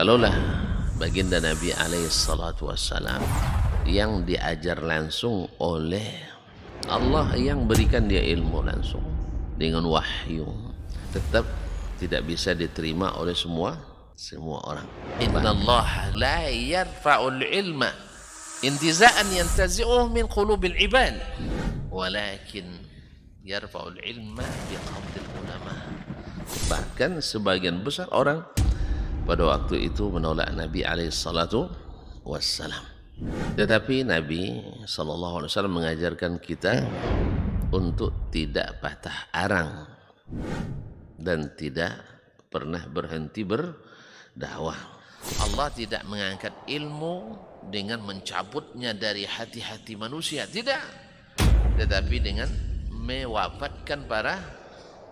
Kalaulah baginda Nabi alaihissalatu wassalam yang diajar langsung oleh Allah, yang berikan dia ilmu langsung dengan wahyu, tetap tidak bisa diterima oleh semua orang. Innallaha la yarfa'ul ilma intiza'an yantazi'uhu min qulubil ibad walakin yarfa'ul ilma biqabdil ulama. Bahkan sebagian besar orang pada waktu itu menolak Nabi alaihissalatu wassalam. Tetapi Nabi sallallahu alaihi wasallam mengajarkan kita untuk tidak patah arang dan tidak pernah berhenti berdakwah. Allah tidak mengangkat ilmu dengan mencabutnya dari hati-hati manusia, tidak, tetapi dengan mewafatkan para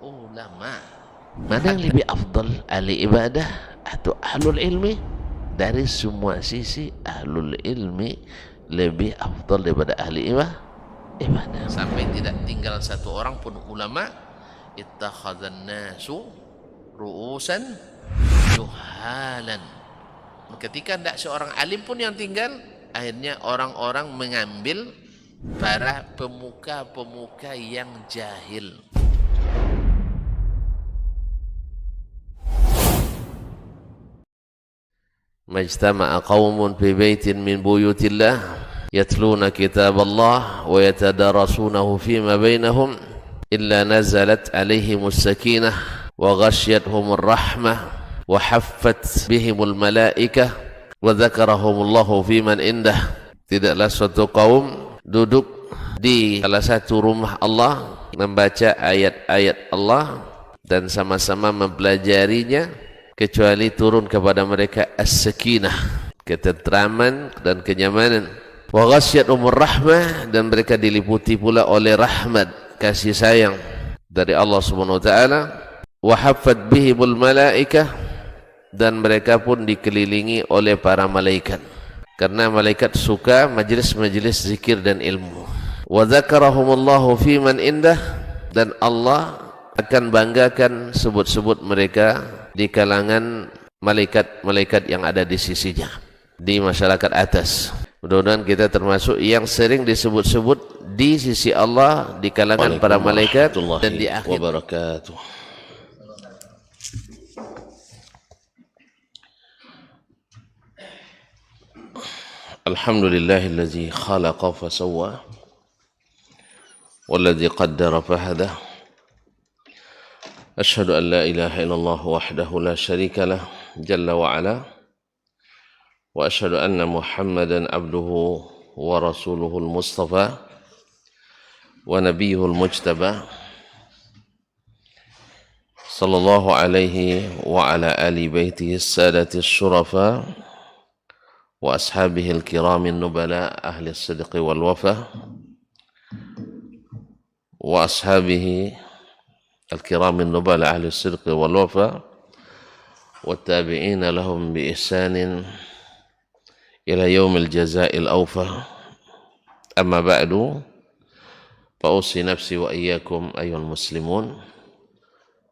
ulama. Mana yang lebih afdal, ahli ibadah atau ahlul ilmi? Dari semua sisi ahlul ilmi lebih afdal daripada ahli ibadah. Sampai tidak tinggal satu orang pun ulama. Ittakhadhan nasu ru'usan juhalan. Ketika tidak seorang alim pun yang tinggal, akhirnya orang-orang mengambil para pemuka-pemuka yang jahil. Majtama'a qaumun fi baitin min buyutillah yatluna kitaballah wa yatadarasunahu fima bainahum illa nazalat alaihimus sakinah wa ghasyiyatuhumur rahmah wa haffat bihimul malaikah wa dzakarahumullahu fiman indah. Tidaklah suatu kaum duduk di salah satu rumah Allah membaca ayat-ayat Allah dan sama-sama mempelajarinya, kecuali turun kepada mereka as-sakinah, ketentraman dan kenyamanan. Wa ghasyiyatuhumur rahmah, dan mereka diliputi pula oleh rahmat, kasih sayang dari Allah Subhanahu wa taala. Wa haffat bihimul malaikah, dan mereka pun dikelilingi oleh para malaikat, karena malaikat suka majlis-majlis zikir dan ilmu. Wa dzakarahumullahu fiman indah, dan Allah akan banggakan sebut-sebut mereka di kalangan malaikat-malaikat yang ada di sisinya, di masyarakat atas. Mudah-mudahan kita termasuk yang sering disebut-sebut di sisi Allah di kalangan para malaikat dan di akhir. Wabarakatuh. Alhamdulillahillazi khalaqa fasawwa walladzi qaddara fahada. أشهد أن لا إله إلا الله وحده لا شريك له جل وعلا وأشهد أن محمدا عبده ورسوله المصطفى ونبيه المجتبى صلى الله عليه وعلى آل بيته السادة الشرفاء وأصحابه الكرام النبلاء أهل الصدق والوفاء وأصحابه الكرام النبلاء أهل الصدق والوفاء والتابعين لهم بإحسان إلى يوم الجزاء الأوفى. أما بعد فأوصي نفسي وإياكم أيها المسلمون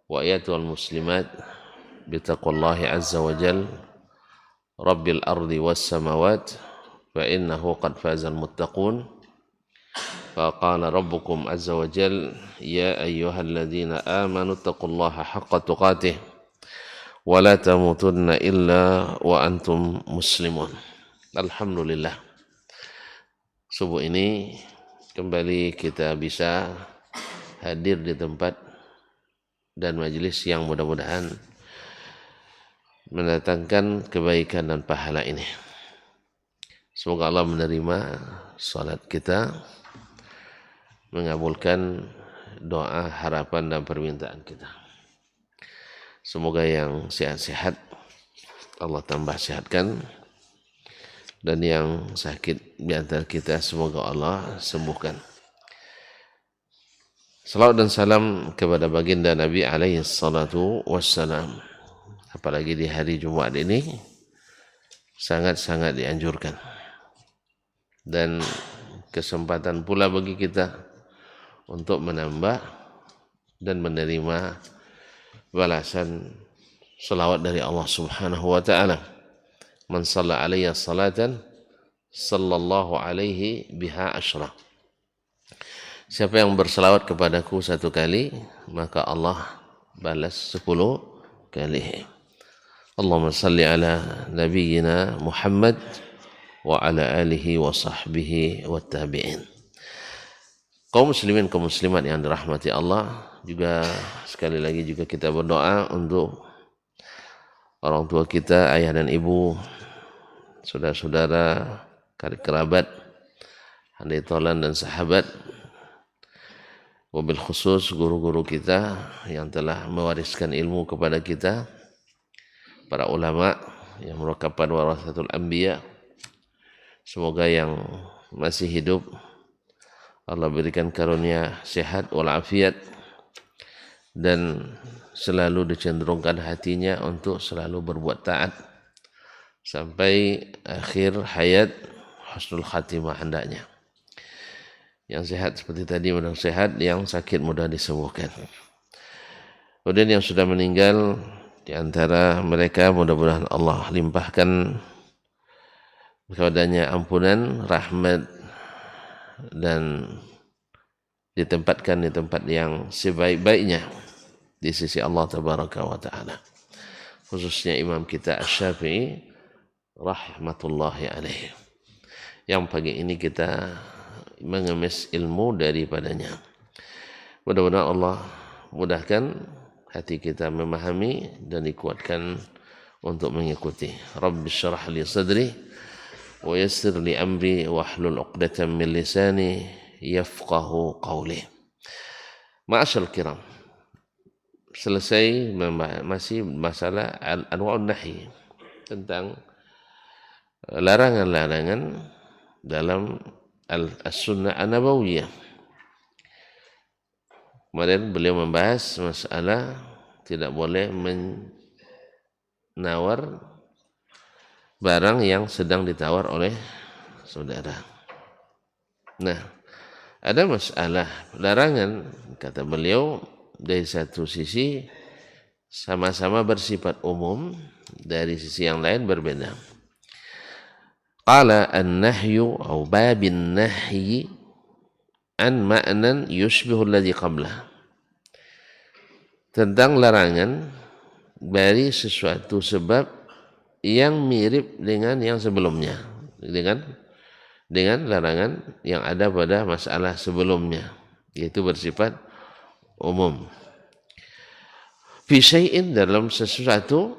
وأيتها المسلمات بتقوى الله عز وجل رب الأرض والسماوات فإنه قد فاز المتقون. فقال ربكم عز وجل يا أيها الذين آمنوا اتقوا الله حق تقاته ولا تموتن إلا وأنتم مسلمون. Alhamdulillah, subuh ini kembali kita bisa hadir di tempat dan majelis yang mudah-mudahan mendatangkan kebaikan dan pahala ini. Semoga Allah menerima salat kita, mengabulkan doa, harapan dan permintaan kita. Semoga yang sehat-sehat Allah tambah sehatkan, dan yang sakit di antara kita semoga Allah sembuhkan. Salawat dan salam kepada baginda Nabi alaihi salatu wassalam. Apalagi di hari Jumat ini sangat-sangat dianjurkan, dan kesempatan pula bagi kita untuk menambah dan menerima balasan selawat dari Allah Subhanahu wa taala. Man shalla alayya salatan sallallahu alaihi biha asyra. Siapa yang berselawat kepadaku 1 kali, maka Allah balas 10 kali. Allahumma salli ala nabiyyina Muhammad wa ala alihi wa sahbihi wa tabi'in. Kaum muslimin, kaum muslimat yang dirahmati Allah, juga sekali lagi juga kita berdoa untuk orang tua kita, ayah dan ibu, saudara-saudara, karib kerabat, handai tolan dan sahabat, wabil khusus guru-guru kita yang telah mewariskan ilmu kepada kita, para ulama yang merupakan warasatul anbiya. Semoga yang masih hidup Allah berikan karunia sehat walafiat dan selalu dicenderungkan hatinya untuk selalu berbuat taat sampai akhir hayat, husnul khatimah hendaknya. Yang sehat seperti tadi mudah sehat, yang sakit mudah disembuhkan. Kemudian yang sudah meninggal di antara mereka, mudah-mudahan Allah limpahkan kepadanya ampunan, rahmat, dan ditempatkan di tempat yang sebaik-baiknya di sisi Allah tabaraka wa ta'ala. Khususnya imam kita Asy-Syafi'i rahmatullahi alaihi, yang pagi ini kita mengemis ilmu daripadanya. Mudah-mudahan Allah mudahkan hati kita memahami dan dikuatkan untuk mengikuti. Rabbi syrah li sadri wa yassir li amri wahlul 'uqdatam min lisani yafqahu qawli. Ma'asyal kiram, selesai masih masalah anwa'un nahi, tentang larangan-larangan dalam as-sunnah an-nabawiyah. Kemarin beliau membahas masalah tidak boleh menawar barang yang sedang ditawar oleh saudara. Nah, ada masalah larangan, kata beliau, dari satu sisi sama-sama bersifat umum, dari sisi yang lain berbeda. Qala an-nahyu atau babin nahyi an ma'nan yushbihu alladhi qablah. Tentang larangan dari sesuatu sebab yang mirip dengan yang sebelumnya, dengan larangan yang ada pada masalah sebelumnya, yaitu bersifat umum. Fi syai'in, dalam sesuatu,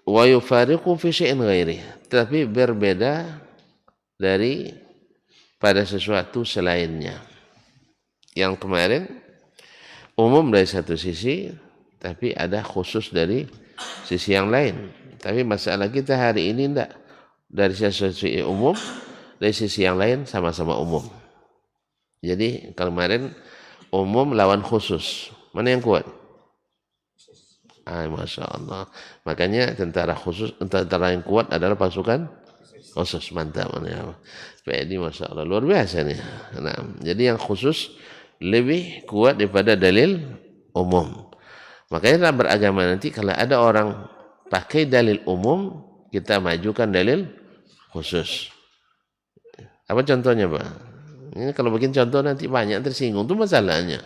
wa yufariqu fi syai'in ghairi, tapi berbeda dari pada sesuatu selainnya. Yang kemarin umum dari satu sisi, tapi ada khusus dari sisi yang lain. Tapi masalah kita hari ini tidak, dari sisi umum, dari sisi yang lain sama-sama umum. Jadi kemarin umum lawan khusus, mana yang kuat? Masya Allah. Makanya tentara yang kuat adalah pasukan khusus. Mantap. Ini Masya Allah, luar biasa nih. Nah, jadi yang khusus lebih kuat daripada dalil umum. Makanya dalam beragama nanti kalau ada orang pakai dalil umum, kita majukan dalil khusus. Apa contohnya, Pak? Ini kalau bikin contoh nanti banyak tersinggung, itu masalahnya.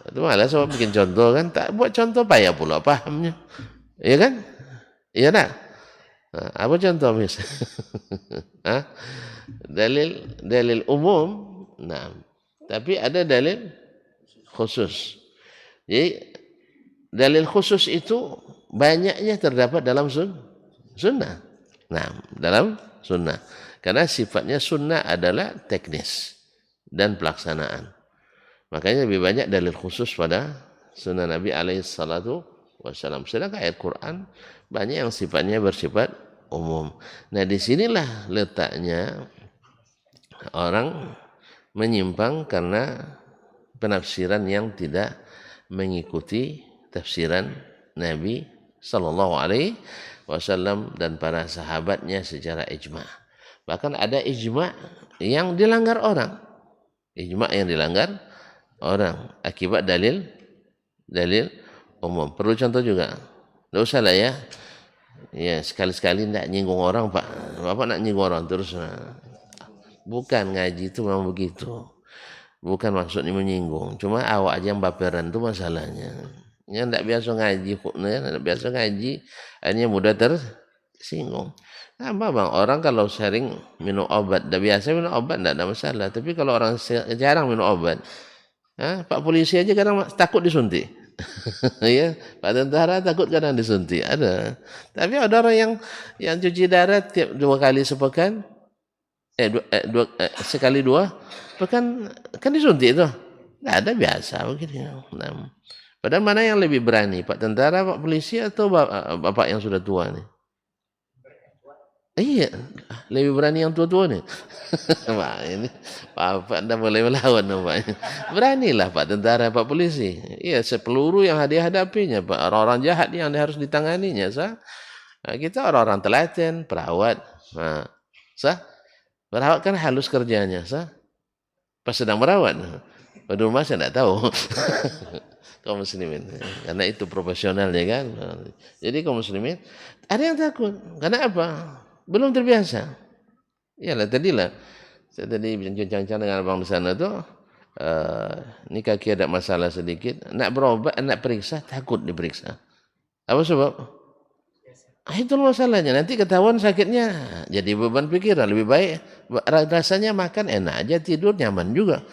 Itu malah soal bikin contoh kan, tak buat contoh payah pula pahamnya. Iya kan? Iya tak? Nah, apa contoh misalnya? dalil umum, nah, tapi ada dalil khusus. Jadi dalil khusus itu banyaknya terdapat dalam sunnah. Nah, dalam sunnah. Karena sifatnya sunnah adalah teknis dan pelaksanaan. Makanya lebih banyak dalil khusus pada sunnah Nabi SAW. Sedangkan ayat Quran banyak yang sifatnya bersifat umum. Nah, disinilah letaknya orang menyimpang karena penafsiran yang tidak mengikuti tafsiran Nabi Sallallahu Alaihi Wasallam dan para sahabatnya secara ijma. Bahkan ada ijma yang dilanggar orang, akibat dalil umum. Perlu contoh juga, tidak usah lah ya. Ya, sekali-sekali tidak nyinggung orang, Pak. Bapak nak nyinggung orang terus. Bukan, ngaji itu memang begitu. Bukan maksudnya menyinggung. Cuma awak aja yang baperan itu masalahnya. Ya tidak biasa ngaji, tidak biasa ngaji, akhirnya mudah tersinggung. Apa bang? Orang kalau sering minum obat, tidak biasa minum obat tidak ada masalah. Tapi kalau orang jarang minum obat, Pak polisi aja kadang takut disuntik. Ya, Pak tentara takut kadang disuntik. Ada. Tapi ada orang yang cuci darah tiap 2 kali sepekan, sekali 2 pekan kan disuntik itu. Nggak ada biasa begini. Nah, padahal mana yang lebih berani, Pak tentara, Pak polisi, atau bapak yang sudah tua nih? Iya, lebih berani yang tua-tua nih. Pak ini Pak Anda boleh melawan nampaknya. Beranilah Pak tentara, Pak polisi. Iya, sepeluru yang dihadapinya, Pak. Orang-orang jahat yang harus ditanganinya, sah. Nah, kita orang-orang telaten, perawat. Nah, sah. Perawat kan halus kerjanya, sah. Pas sedang merawat. Di rumah saya tidak tahu. Kaum muslimin. Karena itu profesionalnya kan. Jadi kaum muslimin, ada yang takut. Karena apa? Belum terbiasa. Iyalah tadilah. Saya tadi bincang-bincang dengan abang di sana tuh. Ini kaki ada masalah sedikit. Nak berobat, nak periksa, takut diperiksa. Apa sebab? Itu masalahnya. Nanti ketahuan sakitnya. Jadi beban pikiran. Lebih baik rasanya makan enak aja, tidur nyaman juga.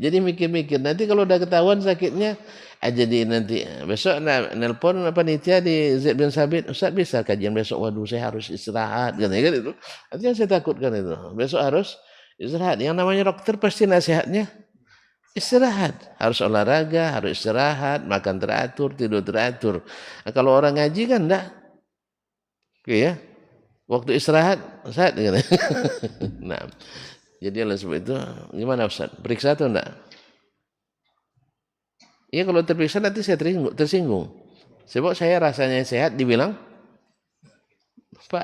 Jadi mikir-mikir nanti kalau udah ketahuan sakitnya, jadi nanti besok nelpon panitia di Zaid bin Sabit, Ustaz bisa kajian besok? Waduh saya harus istirahat kan itu. Nanti yang saya takutkan itu besok harus istirahat. Yang namanya dokter pasti nasihatnya istirahat, harus olahraga, harus istirahat, makan teratur, tidur teratur. Nah, kalau orang ngaji kan enggak, oke ya, waktu istirahat saat gitu. Nah. Jadi oleh sebab itu, gimana Ustaz? Periksa atau enggak? Iya kalau terperiksa nanti saya tersinggung. Sebab saya rasanya sehat, dibilang, Pak,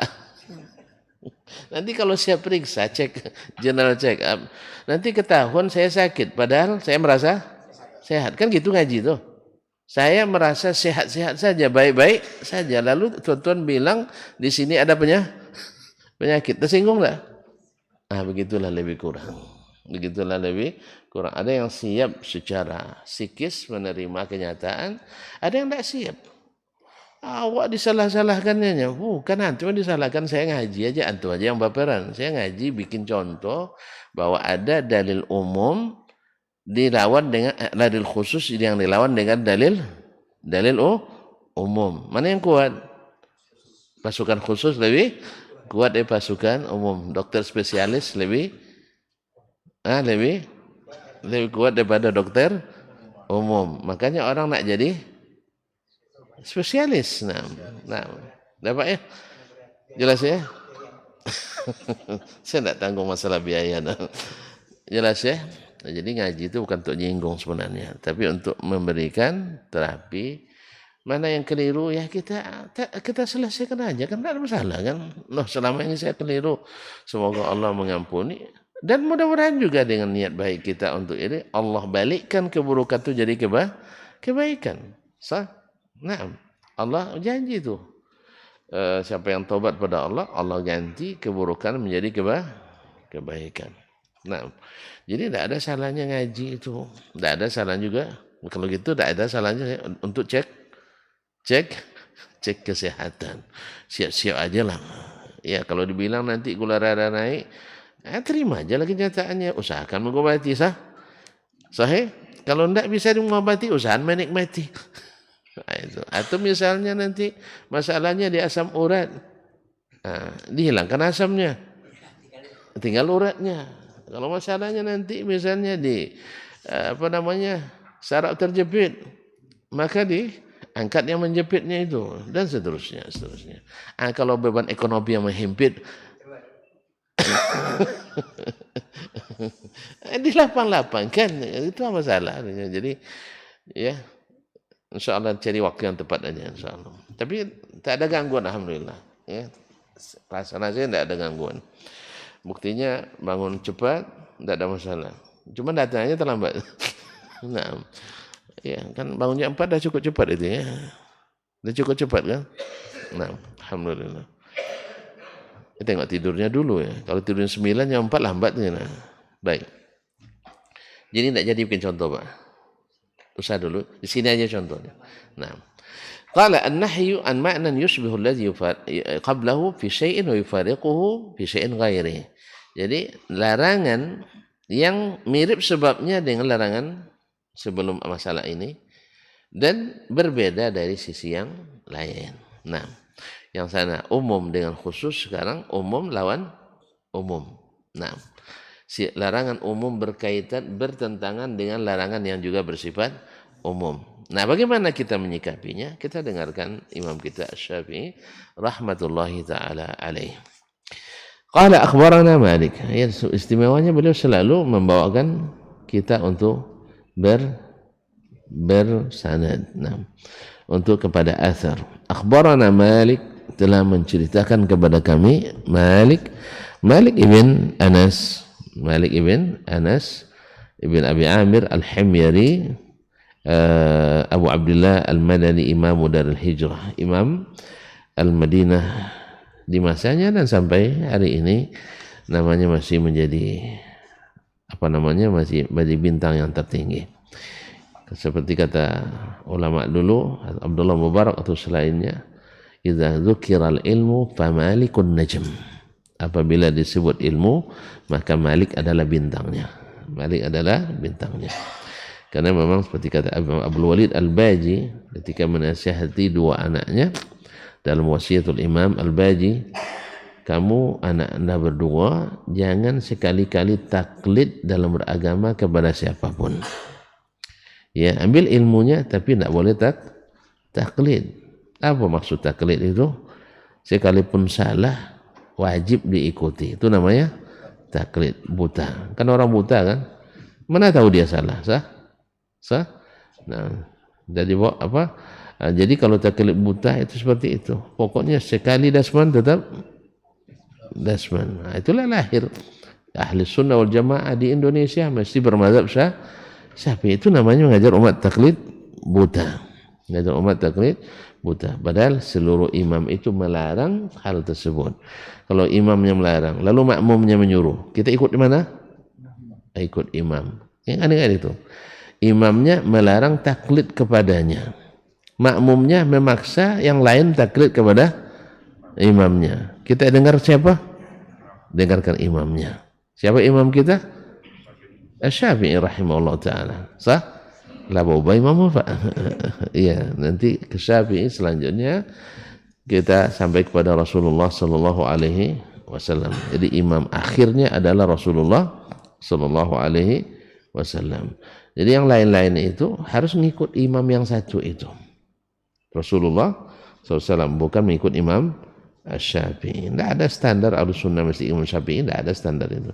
nanti kalau saya periksa, cek, general check up, nanti ketahuan saya sakit, padahal saya merasa sehat. Kan gitu ngaji tuh. Saya merasa sehat-sehat saja, baik-baik saja. Lalu tuan-tuan bilang, di sini ada penyakit. Tersinggung enggak? Begitulah lebih kurang. Begitulah lebih kurang. Ada yang siap secara psikis menerima kenyataan, ada yang tidak siap. Awak disalah-salahkannya. Bukan antum disalahkan, saya ngaji aja, antum aja yang baperan. Saya ngaji bikin contoh bahwa ada dalil umum dilawan dengan dalil khusus yang dilawan dengan dalil umum. Mana yang kuat? Pasukan khusus lebih kuat dari pasukan umum. Dokter spesialis lebih kuat daripada dokter umum. Makanya orang nak jadi spesialis. Nah, dapat ya? Jelas ya? Saya tidak tanggung masalah biaya. Jelas ya? Jadi ngaji itu bukan untuk nyinggung sebenarnya, tapi untuk memberikan terapi. Mana yang keliru ya kita selesaikan aja, kan tidak ada masalah kan. Selama ini saya keliru, semoga Allah mengampuni, dan mudah-mudahan juga dengan niat baik kita untuk ini Allah balikkan keburukan itu jadi kebaikan. Nah, Allah janji itu siapa yang taubat pada Allah, Allah ganti keburukan menjadi kebaikan. Nah, jadi tidak ada salahnya ngaji itu, tidak ada salahnya juga. Kalau gitu tidak ada salahnya untuk cek kesehatan. Siap-siap aja lah. Ya kalau dibilang nanti gula darah naik, terima aja lagi kenyataannya. Usahakan mengobati, sahih. Kalau tidak bisa mengobati, usahakan menikmati. Itu. Atau misalnya nanti masalahnya di asam urat, dihilangkan asamnya, tinggal uratnya. Kalau masalahnya nanti misalnya di saraf terjepit, maka angkat yang menjepitnya itu, dan seterusnya. Kalau beban ekonomi yang menghimpit, dilapang-lapang kan, itu apa masalah. Jadi ya, insya Allah cari waktu yang tepat aja, insya Allah. Tapi tak ada gangguan, alhamdulillah. Ya, rasanya tidak ada gangguan. Buktinya bangun cepat, tidak ada masalah. Cuma datangnya terlambat. Nah. Ya, kan bangun jam 4 dah cukup cepat itu ya. Udah cukup cepat kan? Nah, alhamdulillah. Kita tengok tidurnya dulu ya. Kalau tidurnya 9 jam 4 lambat ni. Nah. Baik. Jadi tidak jadi bikin contoh, Pak. Usah dulu. Di sini aja contohnya. Nah. Qala an-nahyu an ma'nan yushbihu alladhi qablahu fi syai'in wa yufariquhu fi syai'in ghairi. Jadi larangan yang mirip sebabnya dengan larangan sebelum masalah ini dan berbeda dari sisi yang lain. Nah, yang sana umum dengan khusus, sekarang umum lawan umum. Nah, larangan umum bertentangan dengan larangan yang juga bersifat umum. Nah, bagaimana kita menyikapinya? Kita dengarkan imam kita Asy-Syafi'i rahmatullahi taala alaih. Qala akhbarana Malik. Ya, istimewanya beliau selalu membawakan kita untuk bersanad. Nah, untuk kepada athar. Akhbarana Malik telah menceritakan kepada kami Malik ibn Anas ibn Abi Amir Al-Himyari Abu Abdullah Al-Madani Imam Darul Hijrah, Imam Al-Madinah di masanya dan sampai hari ini namanya masih menjadi masih bintang yang tertinggi. Seperti kata ulama dulu, Abdullah Mubarak atau selainnya, idza dzukiral ilmu famalikun najm. Apabila disebut ilmu, maka Malik adalah bintangnya. Karena memang seperti kata Abdul Walid Al-Baji ketika menasihati dua anaknya dalam wasiatul Imam Al-Baji, kamu anak anda berdua jangan sekali-kali taklid dalam beragama kepada siapapun. Ya, ambil ilmunya tapi tidak boleh taklid. Apa maksud taklid itu? Sekalipun salah wajib diikuti. Itu namanya taklid buta. Kan orang buta kan? Mana tahu dia salah? Sah? Nah, jadi apa? Jadi kalau taklid buta itu seperti itu. Pokoknya sekali dasman tetap dasman. Nah, itulah lahir ahli sunnah wal jamaah di Indonesia mesti bermadzhab Syafi'i. Itu namanya mengajar umat taklid buta. Mengajar umat taklid buta. Padahal seluruh imam itu melarang hal tersebut. Kalau imamnya melarang, lalu makmumnya menyuruh, kita ikut di mana? Ikut imam. Yang aneh-aneh itu. Imamnya melarang taklid kepadanya. Makmumnya memaksa yang lain taklid kepada imamnya. Kita dengar siapa? Dengarkan imamnya. Siapa imam kita? Asy-Syafi'i rahimahullah ta'ala. Sah? La ba'ubay imam apa? Iya, nanti ke Syafi'i selanjutnya kita sampai kepada Rasulullah sallallahu alaihi wasallam. Jadi imam akhirnya adalah Rasulullah sallallahu alaihi wasallam. Jadi yang lain-lain itu harus mengikut imam yang satu itu. Rasulullah SAW, bukan mengikut imam Asy-Syafi'i. Tidak ada standar Ahlussunnah mesti imam Syafi'i, tidak ada standar itu.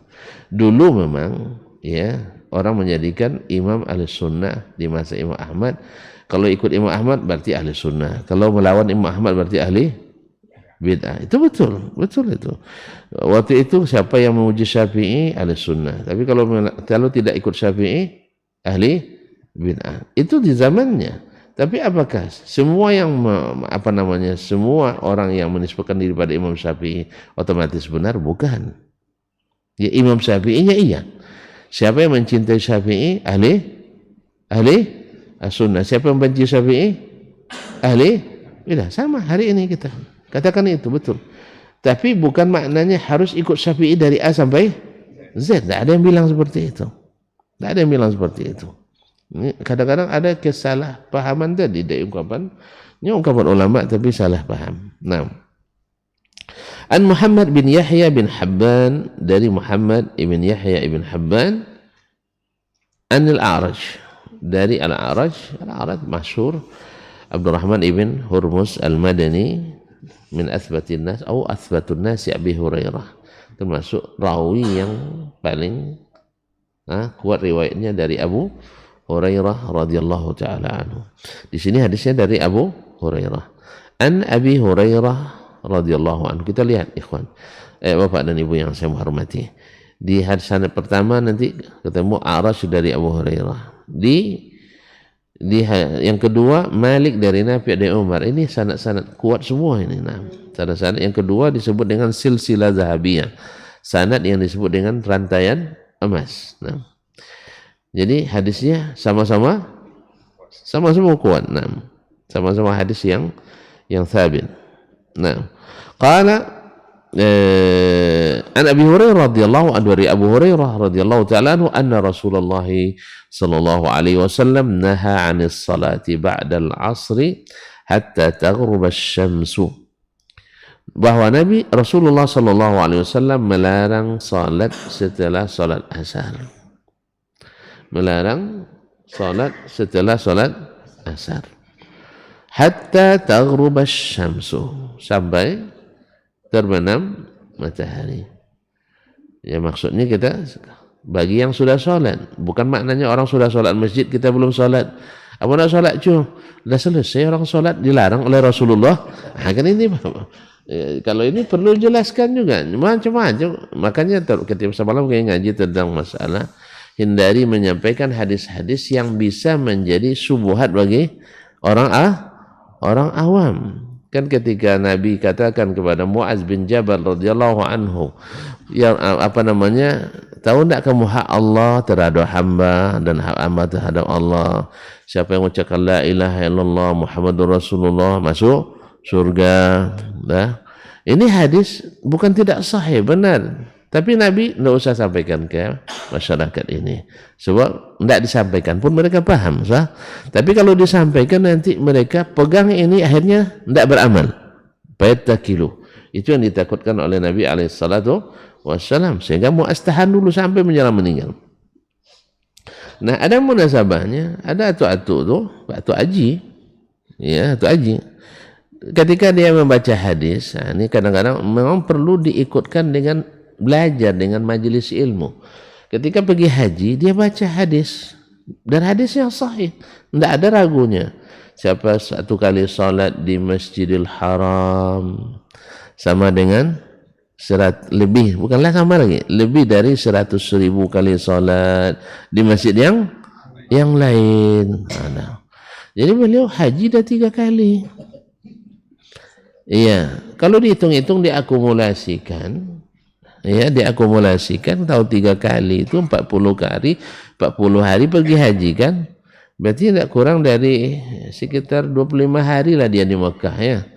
Dulu memang ya orang menjadikan imam Ahlussunnah di masa Imam Ahmad. Kalau ikut Imam Ahmad berarti ahli sunnah. Kalau melawan Imam Ahmad berarti ahli bid'ah. Itu betul itu. Waktu itu siapa yang memuji Syafi'i ahli sunnah. Tapi kalau tidak ikut Syafi'i ahli bid'ah. Itu di zamannya. Tapi apakah semua yang semua orang yang menisbahkan diri pada Imam Syafi'i otomatis benar? Bukan. Ya Imam Syafi'inya iya. Siapa yang mencintai Syafi'i ahli as-sunnah. Siapa yang benci Syafi'i ahli bid'ah. Sama hari ini kita katakan itu betul. Tapi bukan maknanya harus ikut Syafi'i dari A sampai Z. Tidak ada yang bilang seperti itu. Kadang-kadang ada kesalahpahaman tadi dari ungkapan ulama tapi salah paham. Nah, An Muhammad bin Yahya bin Habban, dari Muhammad ibn Yahya ibn Habban, An Al-A'raj, dari Al-A'raj masyhur Abdurrahman ibn Hurmuz Al-Madani, min athbatin nas atau athbatun nas Abi Hurairah, termasuk rawi yang paling kuat riwayatnya dari Abu Hurairah radhiyallahu taala anhu. Di sini hadisnya dari Abu Hurairah. An Abi Hurairah radhiyallahu anhu. Kita lihat ikhwan, Bapak dan Ibu yang saya hormati. Di hadis sanad pertama nanti ketemu A'raj dari Abu Hurairah. Di Yang kedua Malik dari Nafi' dari Umar. Ini sanad-sanad kuat semua ini. Nah, sanad yang kedua disebut dengan silsilah zahabiyah. Sanad yang disebut dengan rantaian emas. Nah, jadi hadisnya sama-sama kuat. Nah, sama-sama hadis yang thabit. Nah, qala an Abi Hurairah radhiyallahu anhu, dari Abu Hurairah radhiyallahu ta'ala anhu, anna Rasulullah sallallahu alaihi wasallam naha 'anis salati ba'da al-'asri hatta taghrub asy-syamsu, bahwa Nabi Rasulullah sallallahu alaihi wasallam melarang salat setelah salat asar. Melarang salat setelah salat asar. Hatta taghrub asy-syamsu, sampai terbenam matahari. Ya, maksudnya kita bagi yang sudah sholat, bukan maknanya orang sudah sholat masjid kita belum sholat. Apa nak sholat cuy? Dah selesai orang sholat, dilarang oleh Rasulullah. Kan ini kalau ini perlu jelaskan juga macam-macam. Makanya ketika semalam kayak ngaji tentang masalah, hindari menyampaikan hadis-hadis yang bisa menjadi subuhat bagi orang awam. Kan ketika Nabi katakan kepada Muaz bin Jabal radhiyallahu anhu, yang tahu tak kamu hak Allah terhadap hamba dan hak hamba terhadap Allah? Siapa yang mengucapkan la ilaha illallah Muhammadur Rasulullah masuk surga. Nah, ini hadis bukan tidak sahih, benar. Tapi Nabi tidak usah sampaikan ke masyarakat ini. Sebab tidak disampaikan pun mereka paham. Sah? Tapi kalau disampaikan nanti mereka pegang ini akhirnya tidak beramal. Fayattakilu. Itu yang ditakutkan oleh Nabi SAW. Sehingga Mu'az tahan dulu sampai menjelang meninggal. Nah, ada munasabahnya. Ada atu-atu tu, atu Haji. Ya, atu Haji. Ketika dia membaca hadis, ini kadang-kadang memang perlu diikutkan dengan belajar dengan majelis ilmu. Ketika pergi haji, dia baca hadis, dan hadis yang sahih, tidak ada ragunya. Siapa satu kali salat di Masjidil Haram sama dengan lebih dari 100.000 kali salat di masjid yang lain. Jadi beliau haji dah 3 kali. Iya, kalau dihitung-hitung diakumulasikan, tahu 3 kali itu 40 hari pergi haji kan, berarti tidak kurang dari sekitar 25 hari lah dia di Mekah ya.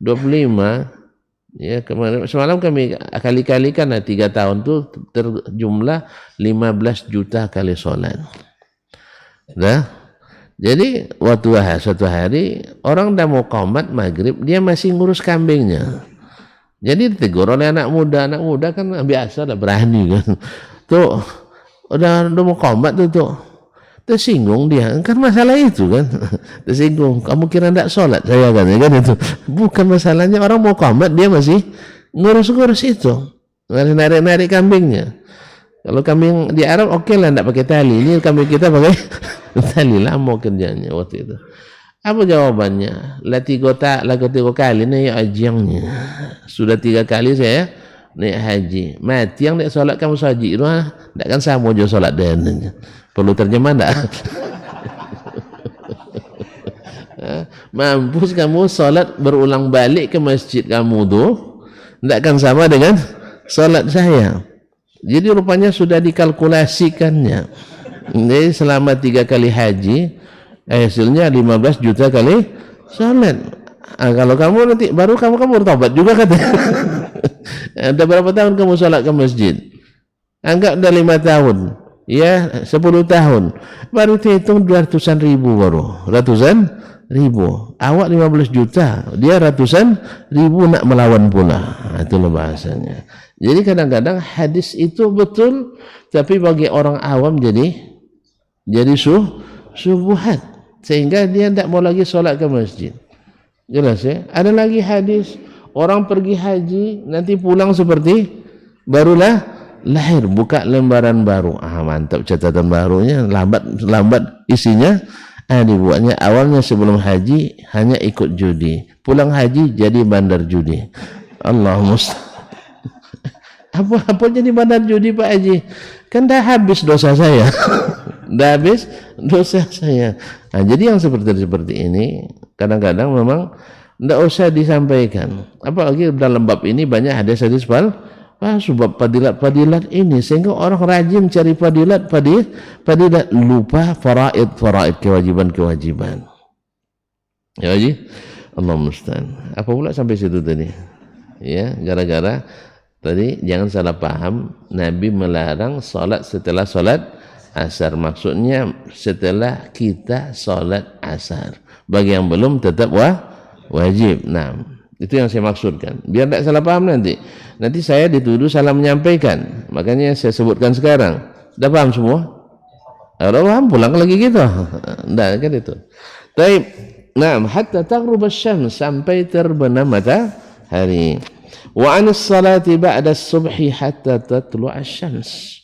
25 ya, kemarin semalam kami kali-kalikan 3 tahun tu terjumlah 15 juta kali solat. Dah. Jadi waktu suatu hari orang dah mau qomat maghrib, dia masih ngurus kambingnya. Jadi ditegur oleh anak muda kan biasa lah, berani kan. Tuh udah mau qomat tuh tersinggung dia, kan masalah itu kan. Tersinggung, kamu kira enggak sholat saya kan itu. Bukan masalahnya, orang mau qomat dia masih ngurus itu, narik kambingnya. Kalau kambing di Arab oke lah, enggak pakai tali. Ini kambing kita pakai tali, lama kerjanya waktu itu. Apa jawabannya? Lah 3 kali naik hajinya. Sudah 3 kali saya naik haji. Mati yang naik solat kamu haji itu, tidak kan sama aja solat dan perlu terjemah enggak? Mampus kamu solat berulang balik ke masjid kamu tuh, tidak kan sama dengan solat saya. Jadi rupanya sudah dikalkulasikannya. Jadi selama 3 kali haji, hasilnya 15 juta kali salat. Kalau kamu nanti baru kamu bertobat juga katanya. Ada berapa tahun kamu salat ke masjid? Anggap udah 5 tahun. Ya, 10 tahun. Baru hitung 200-an ribu baru. Ratusan ribu. Awak 15 juta, dia ratusan ribu nak melawan pula. Itulah bahasanya. Jadi kadang-kadang hadis itu betul, tapi bagi orang awam jadi subuhat, sehingga dia tidak mau lagi sholat ke masjid. Jelas ya. Ada lagi hadis orang pergi haji nanti pulang seperti barulah lahir, buka lembaran baru. Mantap catatan barunya, lambat isinya. Dibuatnya awalnya sebelum haji hanya ikut judi, pulang haji jadi bandar judi. Allah musta'an. Apa jadi bandar judi Pak Haji? Kan dah habis dosa saya. Dah habis dosa saya. Nah, jadi yang seperti ini kadang-kadang memang tidak usah disampaikan. Apalagi dalam bab ini banyak hadis-hadis sebab fadilat ini, sehingga orang rajin cari fadilat lupa faraid kewajiban. Ya Haji, Allah musta'an. Apa pula sampai situ tadi? Ya, gara-gara tadi jangan salah paham, Nabi melarang salat setelah salat asar. Maksudnya setelah kita salat asar. Bagi yang belum tetap wajib. Nah, itu yang saya maksudkan. Biar tidak salah paham nanti. Nanti saya dituduh salah menyampaikan. Makanya saya sebutkan sekarang. Sudah paham semua? Sudah paham, pulang lagi gitu. Tidak kan itu. Taib. Nah, hatta taghrub asy-syams, sampai terbenam matahari. Wa 'anis salati ba'da as-subhi hatta tatlu' asy-syams.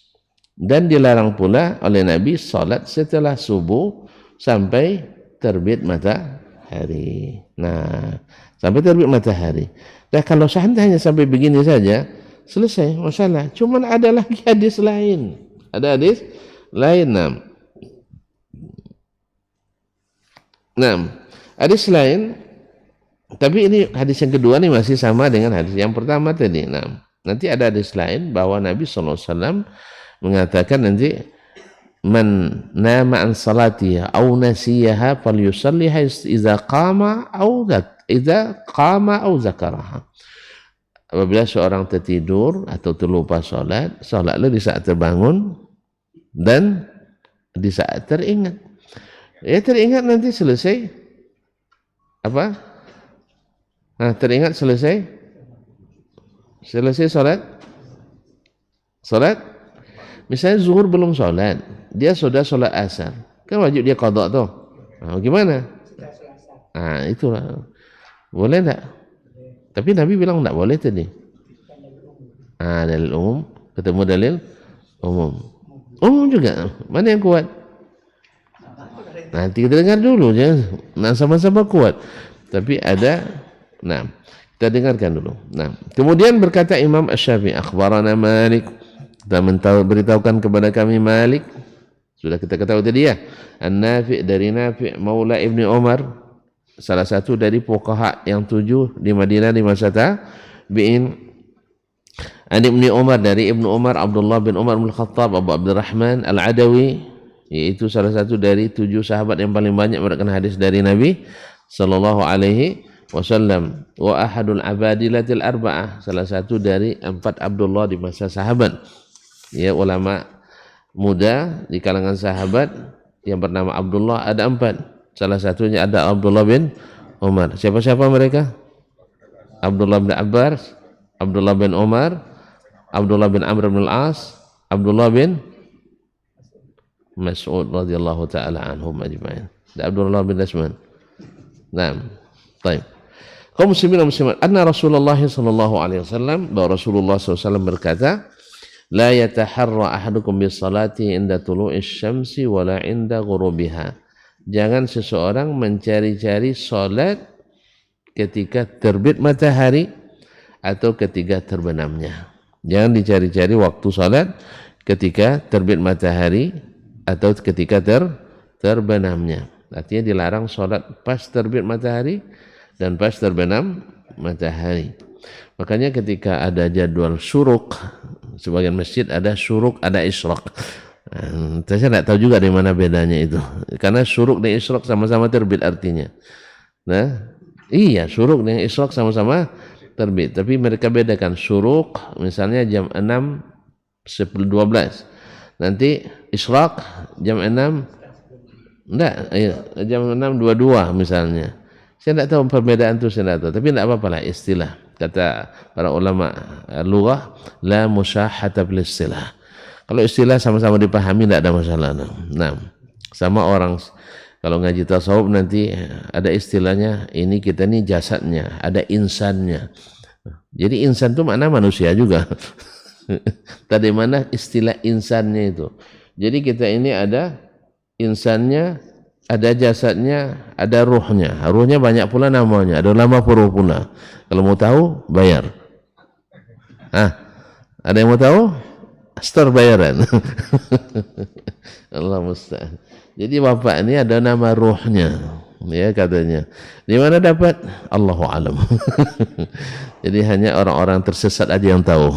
Dan dilarang pula oleh Nabi salat setelah subuh sampai terbit matahari. Nah, sampai terbit matahari. Nah, kalau seandainya sampai begini saja, selesai masalah. Cuman ada lagi hadis lain. Ada hadis lain. Nah, hadis lain. Tapi ini hadis yang kedua nih masih sama dengan hadis yang pertama tadi. Nah, nanti ada hadis lain bahwa Nabi SAW mengatakan nanti man nama an salatiha aw nasiyaha falyusalliha idza qama aw zakaraha. Apabila seorang tertidur atau terlupa salatlah di saat terbangun dan di saat teringat. Ya, teringat nanti selesai apa? Nah, teringat selesai salat. Misalnya zuhur belum salat, dia sudah salat asar, kan wajib dia qada tuh. Nah, gimana? Nah, itulah. Boleh enggak? Tapi Nabi bilang enggak boleh tadi. Dalil umum, ketemu dalil umum. Umum juga. Mana yang kuat? Nanti kita dengar dulu ya. Nah, sama-sama kuat. Tapi ada, nah, kita dengarkan dulu. Nah, kemudian berkata Imam Asy-Syafi'i, akhbarana Malik, kita beritahukan kepada kami Malik, sudah kita ketahui tadi ya, An-Nafi' dari Nafi' Maula Ibni Umar, salah satu dari fuqaha yang 7 di Madinah di masa tabi'in. An Ibni Umar, dari Ibnu Umar, Abdullah bin Umar bin Khattab Abu Abdurrahman Al-Adawi, yaitu salah satu dari 7 sahabat yang paling banyak meriwayatkan hadis dari Nabi sallallahu alaihi wasallam. Wa ahadul abadilatil arba'ah, salah satu dari 4 Abdullah di masa sahabat. Ya, ulama muda di kalangan sahabat yang bernama Abdullah ada 4. Salah satunya ada Abdullah bin Umar. Siapa-siapa mereka? Abdullah bin Abbas, Abdullah bin Umar, Abdullah bin Amr bin Al-As, Abdullah bin Mas'ud radhiyallahu taala anhum ajma'in. Dan Abdullah bin Asman. Naam. Baik. Kaum muslimin dan muslimat, anna Rasulullah sallallahu alaihi wasallam, bahwa Rasulullah SAW berkata, la yataharra ahadukum bis salati inda tulu'is syamsi wala inda ghurubiha. Jangan seseorang mencari-cari salat ketika terbit matahari atau ketika terbenamnya. Jangan dicari-cari waktu salat ketika terbit matahari atau ketika terbenamnya. Artinya dilarang salat pas terbit matahari dan pas terbenam matahari. Makanya ketika ada jadwal syuruk, sebagian masjid ada syuruk, ada isyraq. Saya tidak tahu juga di mana bedanya itu. Karena syuruk dan isyraq sama-sama terbit artinya. Nah, iya, syuruk dan isyraq sama-sama terbit. Tapi mereka bedakan. Syuruk misalnya jam 6, 12. Nanti isyraq jam 6, enggak, jam 6.22 misalnya. Saya tidak tahu perbedaan itu, saya tidak tahu. Tapi tidak apa-apa lah istilah. Kata para ulama lughah, la musyahata bil istilah. Kalau istilah sama-sama dipahami tidak ada masalah. Nah, sama orang kalau ngaji tasawuf nanti ada istilahnya, ini kita ini jasadnya, ada insannya. Jadi insan itu makna manusia juga. Tadi mana istilah insannya itu. Jadi kita ini ada insannya, ada jasadnya, ada ruhnya. Ruhnya banyak pula namanya, ada ulama furuh pula. Kalau mau tahu, bayar. Ada yang mau tahu? store bayaran. Allah musta'an. Jadi bapak ini ada nama ruhnya, ya katanya. Di mana dapat? Allahu alam. Jadi hanya orang-orang tersesat aja yang tahu.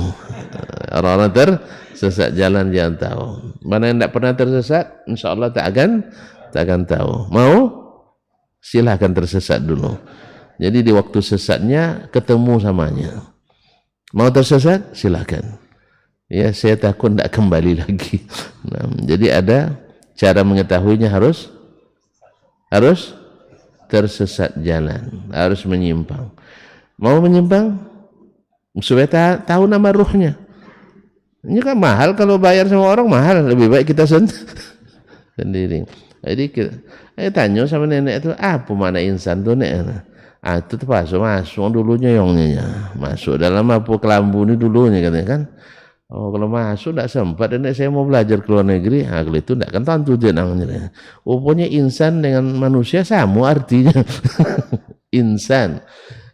Orang-orang tersesat jalan yang tahu. Mana yang tidak pernah tersesat, insya Allah tak akan tahu. Mau? Silahkan tersesat dulu. Jadi di waktu sesatnya ketemu samanya. Mau tersesat? Silahkan. Ya, saya takut tidak kembali lagi. Nah, jadi ada cara mengetahuinya, harus tersesat jalan, harus menyimpang. Mau menyimpang supaya tahu nama ruhnya. Ini kan mahal, kalau bayar sama orang mahal, lebih baik kita sendiri. Jadi tanya sama nenek itu, apa mana insan tuh nek? Itu tuh masuk dulunya yongnya, masuk dalam apa kelambu ini dulunya katanya kan. Oh, kalau masuk tidak sempat, nenek saya mau belajar ke luar negeri, kalau itu tidak kan tentu dia namanya. Pokoknya insan dengan manusia sama artinya. Insan,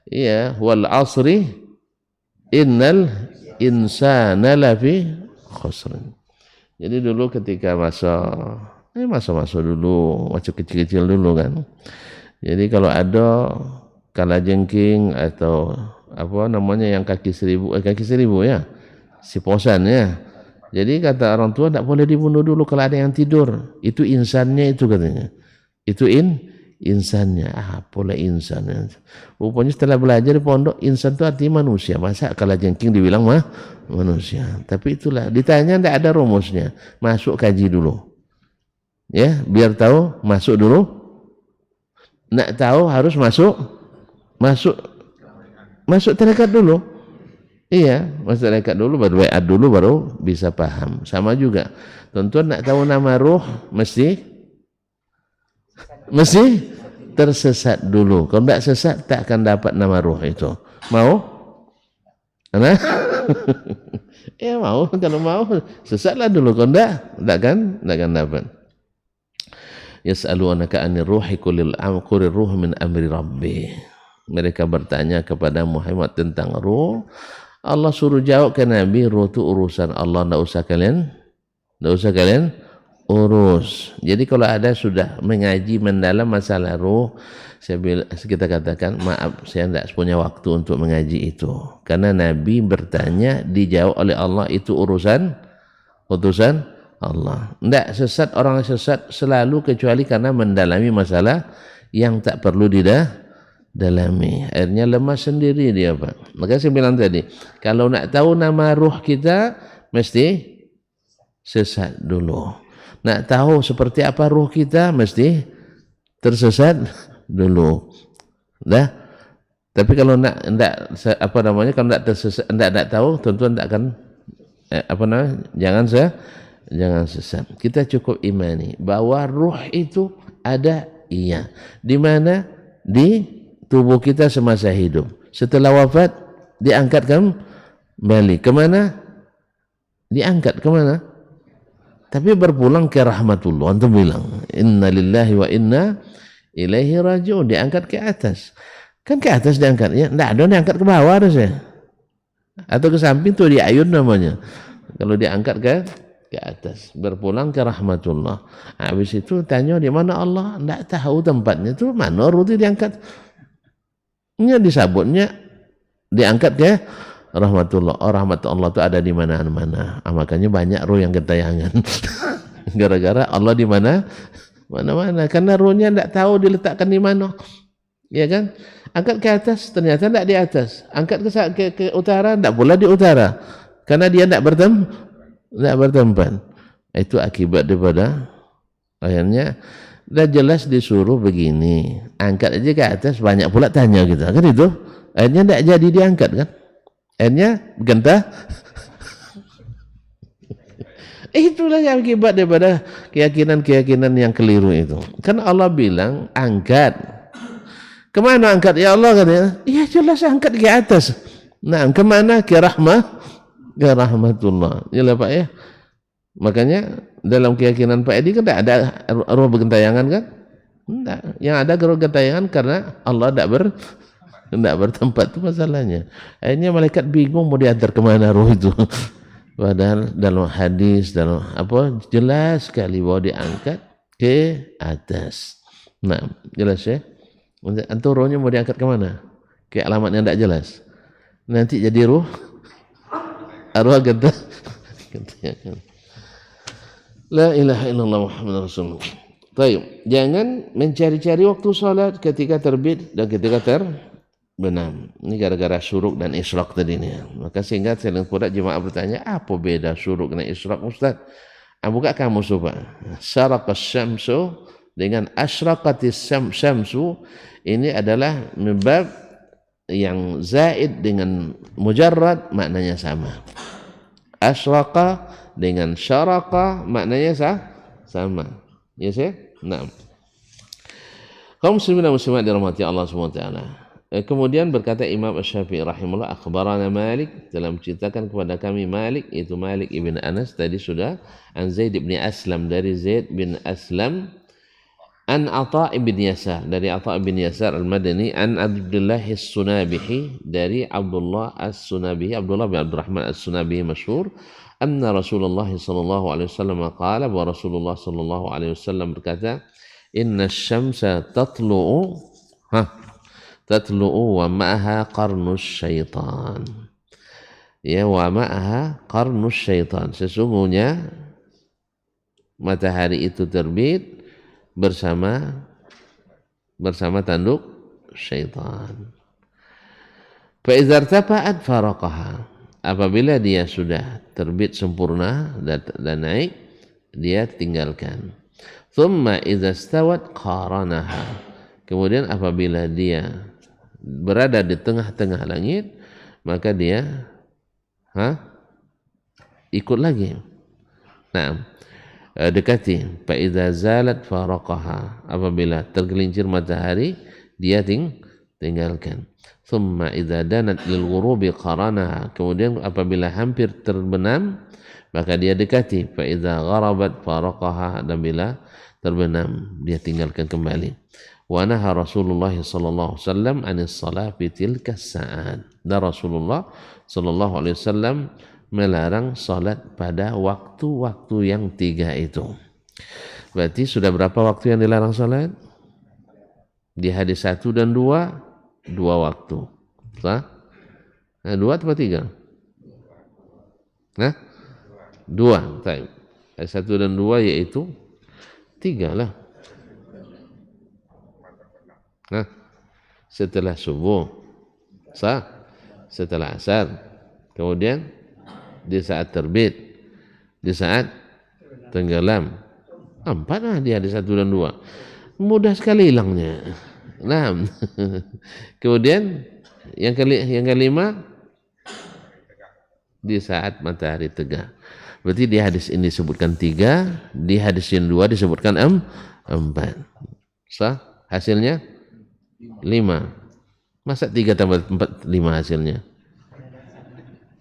iya, wal asri innal insana lafi khusran. Jadi dulu ketika masa dulu, masih kecil-kecil dulu kan. Jadi kalau ada kalajengking atau apa namanya yang kaki seribu ya, si posan ya. Jadi kata orang tua tidak boleh dibunuh dulu kalau ada yang tidur. Itu insannya itu katanya. Itu insannya. Pola insannya. Rupanya setelah belajar di pondok, insan itu artinya manusia. Masa kalajengking dibilang manusia. Tapi itulah, ditanya tidak ada rumusnya. Masuk kaji dulu. Ya, biar tahu, masuk dulu. Nak tahu harus masuk terdekat dulu. Iya, masuk terdekat dulu, baru WA dulu, baru bisa paham. Sama juga, tuan-tuan nak tahu nama ruh, mesti tersesat dulu. Kalau tidak sesat, tak akan dapat nama ruh itu. Mau? Nah? Ya mau, kalau mau, sesatlah dulu. Kalau tidak kan dapat. Yas'alunaka 'anir ruhi qulil ruh min amri rabbi. Mereka bertanya kepada Muhammad tentang ruh. Allah suruh jawab ke Nabi, ruh itu urusan Allah, tidak usah kalian urus. Jadi kalau ada sudah mengaji mendalam masalah ruh, kita katakan maaf, saya tidak punya waktu untuk mengaji itu. Karena Nabi bertanya, dijawab oleh Allah, itu utusan Allah. Tidak sesat, orang sesat selalu kecuali karena mendalami masalah yang tak perlu didalami. Akhirnya lemas sendiri dia, Pak. Maka saya bilang tadi, kalau nak tahu nama ruh kita, mesti sesat dulu. Nak tahu seperti apa ruh kita, mesti tersesat dulu. Dah. Tapi kalau kalau nak tersesat, nak tahu, tentu tidak akan jangan sesat. Kita cukup imani bahwa ruh itu ada, iya. Di mana? Di tubuh kita semasa hidup. Setelah wafat diangkat kembali. Kemana? Diangkat kemana? Tapi berpulang ke rahmatullah. Antum bilang, inna lillahi wa inna ilaihi raji'un. Diangkat ke atas. Kan ke atas diangkat. Ya, tidak ada diangkat ke bawah harusnya. Atau ke samping tuh diayun namanya. Kalau diangkat ke atas, berpulang ke rahmatullah. Habis itu tanya di mana Allah, tidak tahu tempatnya itu mana ruh itu diangkat. Nya disabutnya diangkat ke rahmatullah. Oh, rahmat Allah itu ada di mana-mana. Makanya banyak ruh yang gentayangan. Gara-gara Allah di mana-mana. Karena ruhnya tidak tahu diletakkan di mana. Ya kan? Angkat ke atas, ternyata tidak di atas. Angkat ke utara, tidak pula di utara. Karena dia tidak bertempat. Itu akibat daripada akhirnya dah jelas disuruh begini, angkat aja ke atas, banyak pula tanya kita kan itu. Akhirnya tidak jadi diangkat kan. Akhirnya gentah. Itulah yang akibat daripada keyakinan yang keliru itu. Kan Allah bilang angkat. Kemana angkat ya Allah katanya? Iya jelas angkat ke atas. Nah kemana? Ke rahmatullah. Ya Pak ya. Makanya dalam keyakinan Pak Edi kan tidak ada roh bergentayangan kan? Tidak. Yang ada roh gentayangan karena Allah tidak bertempat, itu masalahnya. Akhirnya malaikat bingung mau diantar kemana roh itu. Padahal dalam hadis, dalam apa jelas sekali bahwa diangkat ke atas. Nah, jelas ya. Antum rohnya mau diangkat ke mana? Ke alamat yang tidak jelas. Nanti jadi ruh arwah kata. La ilaha illallah Muhammadur Rasulullah. Baik, jangan mencari-cari waktu salat ketika terbit dan ketika terbenam. Ini gara-gara syuruk dan isyraq tadi ni. Maka sehingga sering pula jemaah bertanya, apa beda syuruk dan isyraq Ustaz? Buka kamu coba. Syaraqas syamsu dengan asyraqatis syamsu, ini adalah membab yang zaid dengan mujarrad maknanya sama. Asyraqa dengan syaraqa maknanya sama. Ya sih? Nah. Kaum muslimin dan muslimat dirahmati Allah SWT. Kemudian berkata Imam Asy-Syafi'i rahimahullah, akhbarana Malik, telah menceritakan kepada kami Malik, itu Malik ibn Anas tadi sudah, an Zaid ibn Aslam, dari Zaid bin Aslam, an Atha ibn Yasar, dari Atha ibn Yasar al-Madani, an Abdullah as-Sunabihi, dari Abdullah as-Sunabihi, Abdullah bin Abdurrahman as-Sunabihi masyhur, anna Rasulullah sallallahu alaihi wasallam qala, wa Rasulullah sallallahu alaihi wasallam berkata, inna syamsa tatlu'u wa ma'aha qarnus syaitan. Ya, wa ma'aha qarnus syaitan, sesungguhnya matahari itu terbit bersama tanduk syaitan. Fa idza irtafa'at faraqaha, apabila dia sudah terbit sempurna dan naik, dia tinggalkan. Thumma idza stawat qaranaha, kemudian apabila dia berada di tengah-tengah langit, maka dia ikut lagi. Nah, dekati. Fa idza zalat faraqaha, apabila tergelincir matahari, dia tinggalkan. Thumma idza danat lil ghurubi qaranaha, kemudian apabila hampir terbenam, maka dia dekati. Fa idza gharabat faraqaha, dan bila terbenam dia tinggalkan kembali. Wa naha Rasulullah sallallahu alaihi wasallam anis salat fi tilka sa'at, dan Rasulullah sallallahu alaihi wasallam melarang salat pada waktu-waktu yang tiga itu. Berarti sudah berapa waktu yang dilarang salat? Di hadis 1 dan 2, 2 waktu. Sah? 2 atau 3? 2. Baik. Hadis 1 dan 2 yaitu 3 lah. Setelah subuh, setelah asar, kemudian di saat terbit, di saat tenggelam. 4 lah di hadis 1 dan 2. Mudah sekali hilangnya. Nah, kemudian yang kelima di saat matahari tegak. Berarti di hadis ini disebutkan 3, di hadis yang 2 disebutkan 4. Sah? Hasilnya 5. Masa 3 tambah 4, 5 hasilnya?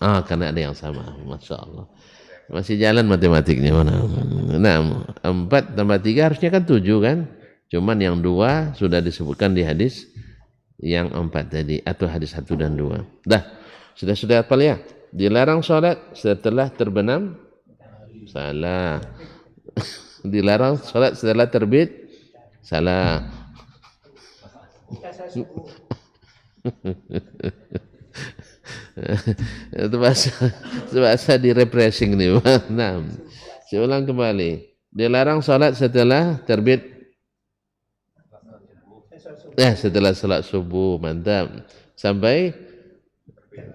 Karena ada yang sama. Masya Allah. Masih jalan matematiknya. Nah, 4 tambah 3 harusnya kan 7 kan? Cuman yang 2 sudah disebutkan di hadis yang 4 tadi, atau hadis 1 dan 2. Dah, sudah hafal ya? Dilarang sholat setelah terbenam, salah. Dilarang sholat setelah terbit, salah. Itu bahasa di refreshing nih. Nah, saya ulang kembali. Dilarang salat setelah terbit, setelah salat subuh, mantap, sampai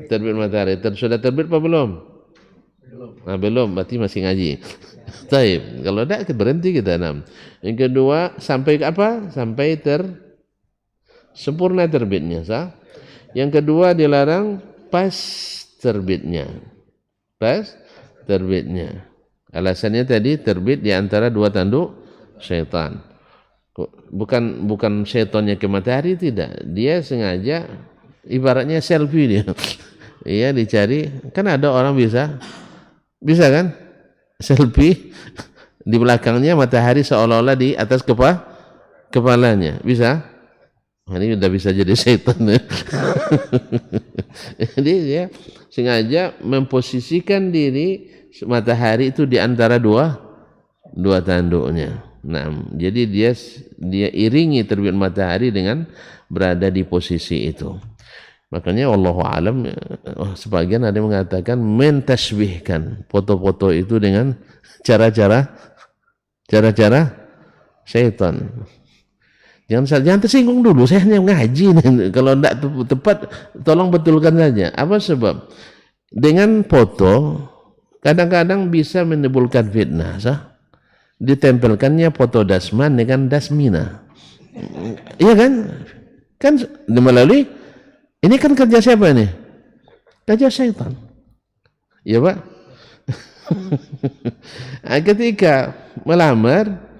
terbit matahari. Sudah terbit apa belum? Belum, berarti masih ngaji. Taib. Kalau tidak berhenti kita. Yang kedua, sampai apa? Sampai sempurna terbitnya, sah? Yang kedua dilarang pas terbitnya. Alasannya tadi terbit di antara 2 tanduk syaitan. Bukan syaitannya ke matahari, tidak. Dia sengaja, ibaratnya selfie dia. Iya, dicari. Kan ada orang bisa kan? Selfie di belakangnya matahari seolah-olah di atas kepalanya. Bisa? Ini udah bisa jadi setan ya. Jadi dia sengaja memposisikan diri matahari itu di antara dua tanduknya. Nah, jadi dia iringi terbit matahari dengan berada di posisi itu. Makanya wallahu alam, sebagian ada yang mengatakan mentasbihkan foto-foto itu dengan cara-cara syaitan. Jangan tersinggung dulu, saya hanya ngaji. Kalau tidak tepat, tolong betulkan saja. Apa sebab? Dengan foto, kadang-kadang bisa menimbulkan fitnah. Ditempelkannya foto Dasman dengan Dasmina. Iya kan? Kan melalui, ini kan kerja siapa ini? Kerja syaitan. Iya Pak? Ketika melamar,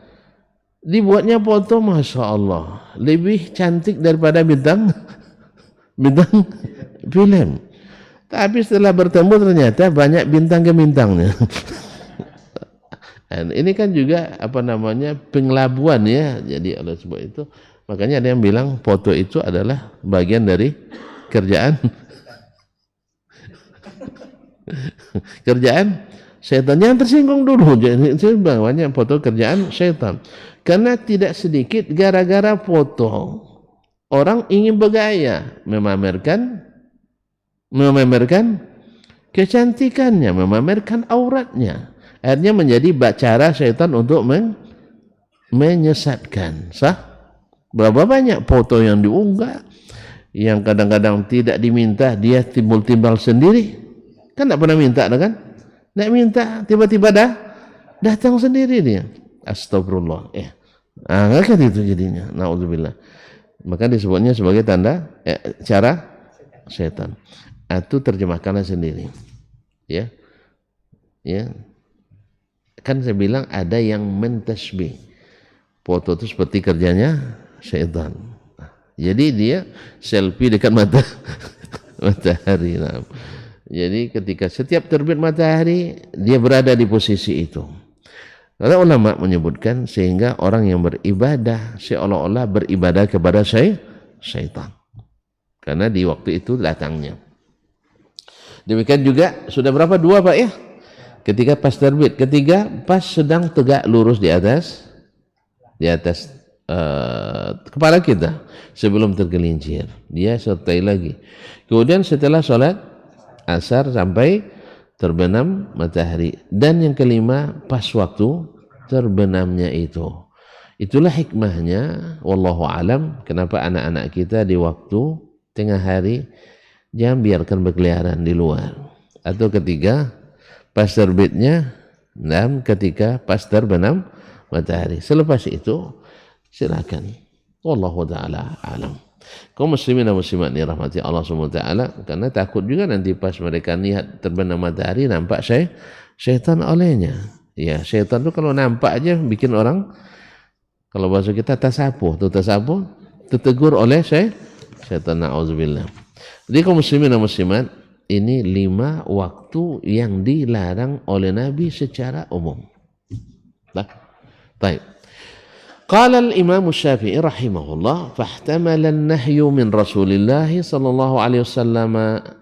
dibuatnya foto, Masya Allah, lebih cantik daripada bintang film. Tapi setelah bertemu ternyata banyak bintang gemintangnya. Dan ini kan juga pengelabuan ya. Jadi oleh sebab itu, makanya ada yang bilang foto itu adalah bagian dari kerjaan setan. Yang tersinggung dulu, jadi banyak foto kerjaan setan. Karena tidak sedikit gara-gara foto orang ingin bergaya, memamerkan kecantikannya, memamerkan auratnya. Akhirnya menjadi cara setan untuk menyesatkan. Berapa banyak foto yang diunggah yang kadang-kadang tidak diminta, dia timbul-timbal sendiri. Kan tidak pernah minta kan? Tidak minta, tiba-tiba datang sendiri dia. Astagfirullah. Kan itu jadinya. Naudzubillah. Maka disebutnya sebagai tanda cara setan. Itu terjemahkanlah sendiri. Ya. Kan saya bilang ada yang mentasbih. Foto itu seperti kerjanya setan. Jadi dia selfie dekat matahari. Nah. Jadi ketika setiap terbit matahari, dia berada di posisi itu. Karena ulama menyebutkan sehingga orang yang beribadah seolah-olah beribadah kepada syaitan. Karena di waktu itu datangnya. Demikian juga sudah berapa? 2 Pak ya? Ketika pas terbit, ketiga pas sedang tegak lurus di atas kepala kita sebelum tergelincir. Dia sertai lagi. Kemudian setelah sholat asar sampai terbenam matahari. Dan yang kelima pas waktu terbenamnya itu. Itulah hikmahnya wallahu alam kenapa anak-anak kita di waktu tengah hari jangan biarkan berkeliaran di luar. Atau ketiga pas terbitnya dan ketika pas terbenam matahari. Selepas itu silakan. Wallahu taala alam. Kaum muslimin dan muslimat ni rahmati Allah SWT, karena takut juga nanti pas mereka lihat terbenam matahari nampak syaitan olehnya. Ya, syaitan tu kalau nampak aja bikin orang, kalau bahasa kita tasapuh, tertegur oleh syaitan, na'udzubillah. Jadi kaum muslimin dan muslimat, ini 5 waktu yang dilarang oleh Nabi secara umum. Baik. قال الإمام الشافعي رحمه الله فاحتمل النهي من رسول الله صلى الله عليه وسلم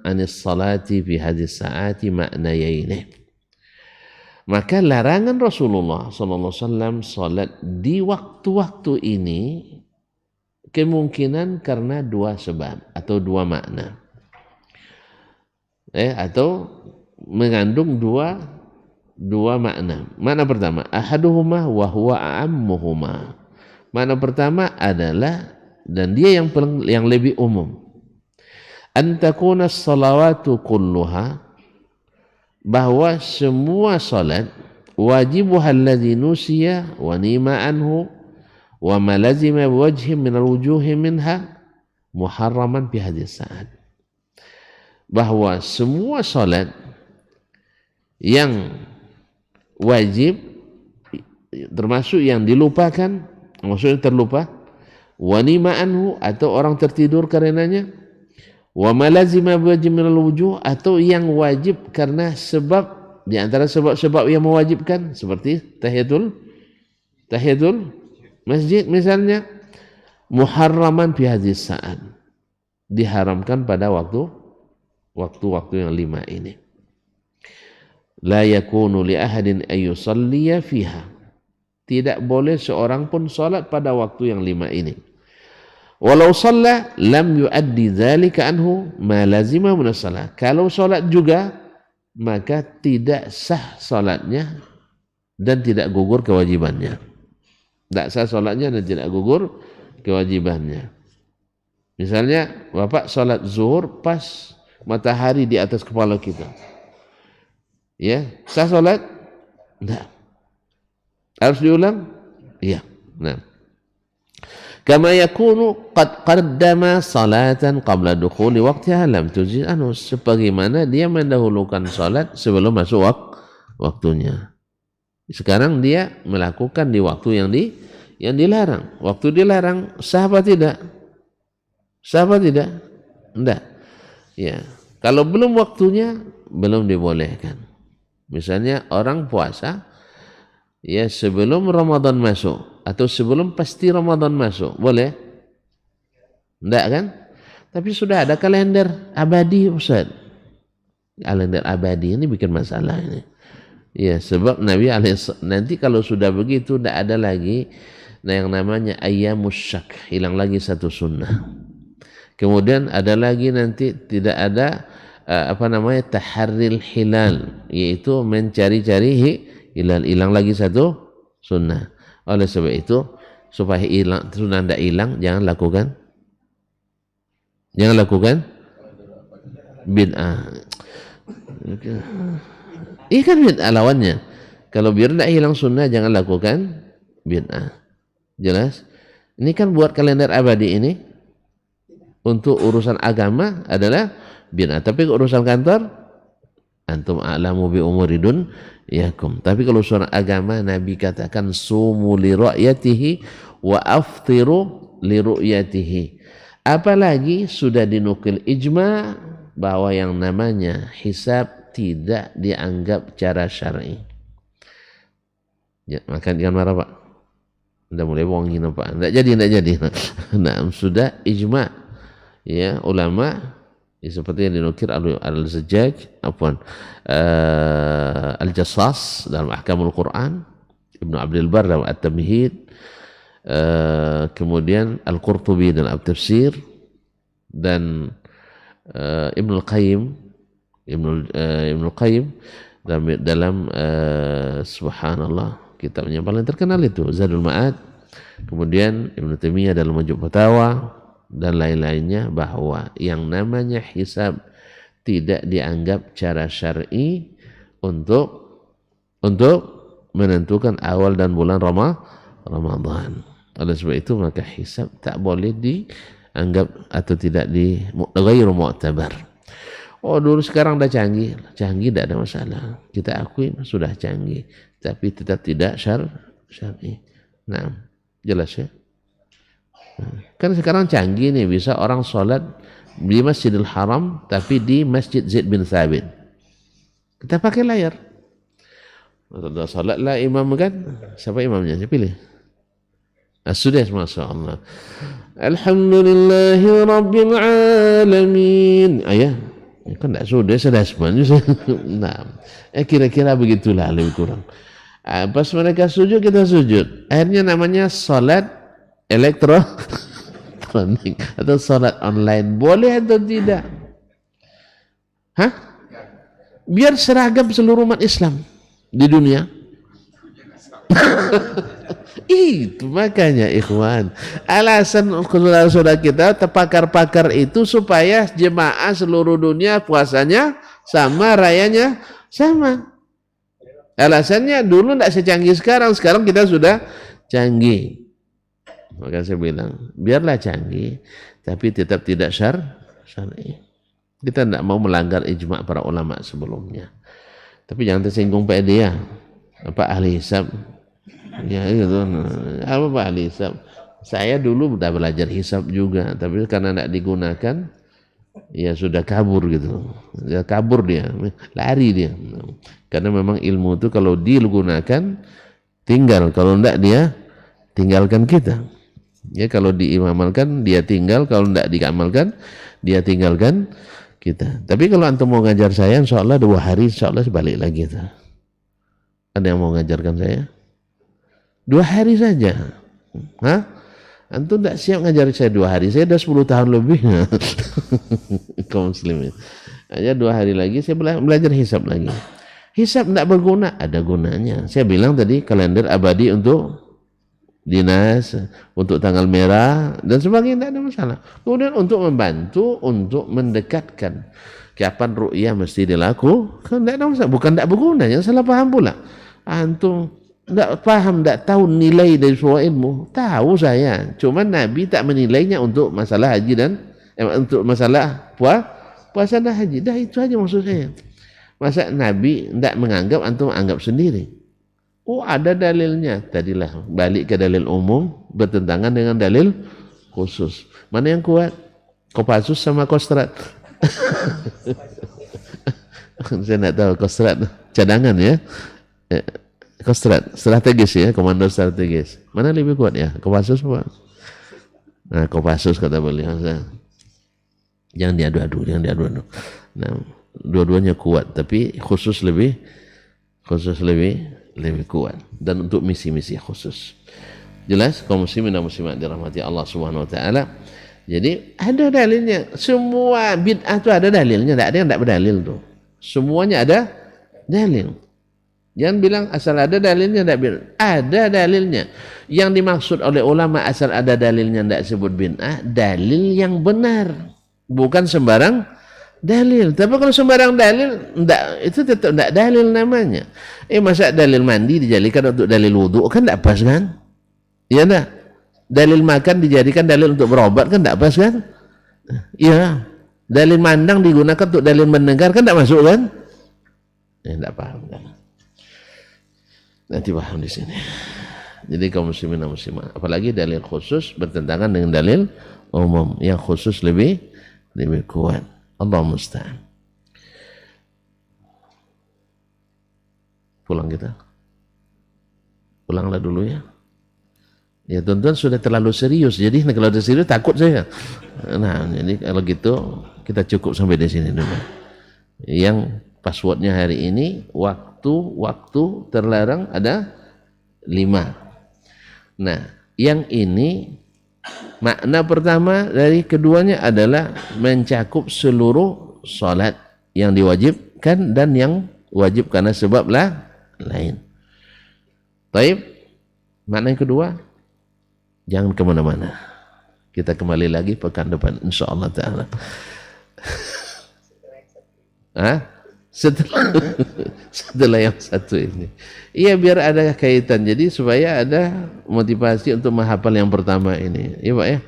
عن الصلاة في هذه الساعات معنيين. Maka larangan Rasulullah sallallahu alaihi wasallam salat di waktu-waktu ini kemungkinan karena 2 sebab atau 2 makna. Atau mengandung dua makna. Makna pertama, ahaduhuma wa huwa a'ammuhuma. Makna pertama adalah dan dia yang lebih umum. An takuna as-salawatu kulluha, bahwa semua salat wajibuha alladhi nusiya wa nima anhu wa ma lazima biwajhin min al-wujuhi minha muharraman fi hadhihi saat. Bahwa semua salat yang wajib termasuk yang dilupakan, maksudnya terlupa, wanima anhu atau orang tertidur karenanya, wa malazima biwajib minal wujuh atau yang wajib karena sebab di antara sebab-sebab yang mewajibkan seperti tahiyatul masjid misalnya, muharraman fi hadhihi sa'at, diharamkan pada waktu-waktu yang 5 ini. La yakunu li ahadin ay yusalliya fiha, tidak boleh seorang pun salat pada waktu yang 5 ini. Walau shalla lam yuaddi dzalika anhu ma lazima min as-shalah, kalau salat juga maka tidak sah salatnya dan tidak gugur kewajibannya. Tidak sah salatnya dan tidak gugur kewajibannya. Misalnya Bapak salat zuhur pas matahari di atas kepala kita, ya, sah salat? Tidak. Harus diulang? Iya. Nah, kama yakunu qad qaddama salatan qabla dukhuli waqtiha lam tujid anhu, sebagaimana dia mendahulukan salat sebelum masuk waktunya. Sekarang dia melakukan di waktu yang dilarang. Waktu dilarang sah apa tidak? Sah apa tidak? Enggak. Ya. Kalau belum waktunya belum dibolehkan. Misalnya orang puasa ya sebelum Ramadan masuk atau sebelum pasti Ramadan masuk, boleh? Enggak kan? Tapi sudah ada kalender abadi, Ustaz. Kalender abadi ini bikin masalah ini. Ya, sebab Nabi nanti kalau sudah begitu tidak ada lagi yang namanya ayyamus syak, hilang lagi satu sunnah. Kemudian ada lagi nanti tidak ada taharril hilal, yaitu mencari-cari hilal, hilang lagi satu sunnah. Oleh sebab itu supaya hilang sunnah tidak hilang, jangan lakukan bid'ah. Ini kan bid'ah lawannya. Kalau biar tidak hilang sunnah, jangan lakukan bid'ah. Jelas? Ini kan buat kalender abadi ini untuk urusan agama adalah bid'ah. Tapi urusan kantor, antum a'lamu bi umuri dunyakum. Tapi kalau urusan agama, Nabi katakan sumu li ru'yatihi wa aftiru li ru'yatihi. Apalagi sudah dinukil ijma' bahwa yang namanya hisab tidak dianggap cara syar'i. Ya, makan ikan marah Pak. Udah mulai wongin Pak. Tidak jadi. Nah, sudah ijma' ya ulama ya, seperti yang dinukir Al-Zajjaj, Al-Jassas dalam Ahkamul Quran, Ibnu Abdul Bar dalam At-Tamhid, kemudian Al-Qurtubi dalam At-Tafsir, dan Ibnu Qayyim dalam subhanallah, kitabnya paling terkenal itu Zadul Ma'ad, kemudian Ibnu Taimiyah dalam Majmu' Fatawa dan lain-lainnya, bahwa yang namanya hisab tidak dianggap cara syar'i untuk menentukan awal dan bulan Ramadan. Oleh sebab itu maka hisab tak boleh dianggap atau tidak ghairu mu'tabar. Oh dulu sekarang udah canggih tidak ada masalah, kita akui sudah canggih, tapi tetap tidak syar'i. Nah, jelas ya. Kan sekarang canggih nih, bisa orang sholat di Masjidil Haram tapi di Masjid Zaid bin Thabit, kita pakai layar. Sudah sholat lah imam kan, siapa imamnya? Saya pilih. Sudah, masya Allah. Alhamdulillahi Rabbil Alamin. Ayah, kan tidak sudah semuanya. Nah, kira-kira begitulah lebih kurang. Pas mereka sujud, kita sujud. Akhirnya namanya sholat elektronik atau sholat online. Boleh atau tidak? Hah? Biar seragam seluruh umat Islam di dunia. Itu makanya ikhwan, alasan saudara kita pakar-pakar itu supaya jemaah seluruh dunia puasanya sama, rayanya sama. Alasannya dulu tidak secanggih sekarang kita sudah canggih. Maka saya bilang biarlah canggih tapi tetap tidak syar'i. Kita tidak mau melanggar ijma' para ulama sebelumnya. Tapi jangan tersinggung Pak Edi ya, Pak ahli hisab. Ya gitu. Apa Pak ahli hisab? Saya dulu sudah belajar hisab juga, tapi karena tidak digunakan, ya sudah kabur gitu. Ya kabur dia, lari dia. Karena memang ilmu itu kalau digunakan tinggal, kalau tidak dia tinggalkan kita. Ya, kalau diamalkan dia tinggal, kalau tidak diamalkan dia tinggalkan kita. Tapi kalau antum mau ngajar saya, insya Allah 2 hari, insya Allah balik lagi. Ada yang mau ngajarkan saya? 2 hari saja. Hah? Antum tidak siap ngajari saya 2 hari, saya sudah 10 tahun lebih. Kaum muslimin. Hanya 2 hari lagi saya belajar hisab lagi. Hisab tidak berguna, ada gunanya. Saya bilang tadi kalender abadi untuk dinas, untuk tanggal merah dan sebagainya, tidak ada masalah. Kemudian untuk membantu, untuk mendekatkan kapan ru'yah mesti dilakukan, tidak ada masalah. Bukan tidak berguna, yang salah paham pula. Antum tidak paham, tidak tahu nilai dari sebuah ilmu. Tahu saya, cuma Nabi tak menilainya untuk masalah haji dan untuk masalah puasa dan haji. Dah itu aja maksud saya. Masa Nabi tidak menganggap, antum anggap sendiri. Oh, ada dalilnya. Tadilah balik ke dalil umum bertentangan dengan dalil khusus. Mana yang kuat? Kopassus sama Kostrad. Saya tidak tahu Kostrad cadangan ya. Kostrad strategis ya, komando strategis. Mana lebih kuat ya? Kopassus apa? Nah, Kopassus kata beliau. Jangan diadu-adu, jangan diadu-adu. Nah, dua-duanya kuat, tapi khusus lebih kuat, dan untuk misi-misi khusus. Jelas kaum muslimin dan muslimat dirahmati Allah Subhanahu wa taala. Jadi ada dalilnya. Semua bid'ah itu ada dalilnya, tidak ada yang tidak berdalil tuh. Semuanya ada dalil. Jangan bilang asal ada dalilnya tidak bid'ah. Ada dalilnya. Yang dimaksud oleh ulama asal ada dalilnya tidak sebut bid'ah, dalil yang benar. Bukan sembarang dalil. Tapi kalau sembarang dalil, enggak, itu tetap enggak dalil namanya. Masa dalil mandi dijadikan untuk dalil wudhu, kan enggak pas kan? Iya enggak? Dalil makan dijadikan dalil untuk berobat, kan enggak pas kan? Iya. Dalil mandang digunakan untuk dalil mendengar, kan enggak masuk kan? Ya enggak paham kan? Nanti paham di sini. Jadi kaum muslimin dan muslimat, apalagi dalil khusus bertentangan dengan dalil umum, yang khusus lebih kuat. Allah musta'an. Pulang kita. Pulanglah dulu ya. Ya tuan-tuan sudah terlalu serius. Jadi kalau sudah serius takut saya. Nah, jadi kalau gitu kita cukup sampai di sini dulu. Yang passwordnya hari ini waktu terlarang ada 5. Nah, yang ini makna pertama dari keduanya adalah mencakup seluruh salat yang diwajibkan dan yang wajib karena sebab lain. Taib, makna yang kedua, jangan kemana-mana. Kita kembali lagi pekan depan, insyaAllah ta'ala. Setelah yang satu ini. Iya, biar ada kaitan. Jadi supaya ada motivasi untuk menghafal yang pertama ini. Iya Pak ya.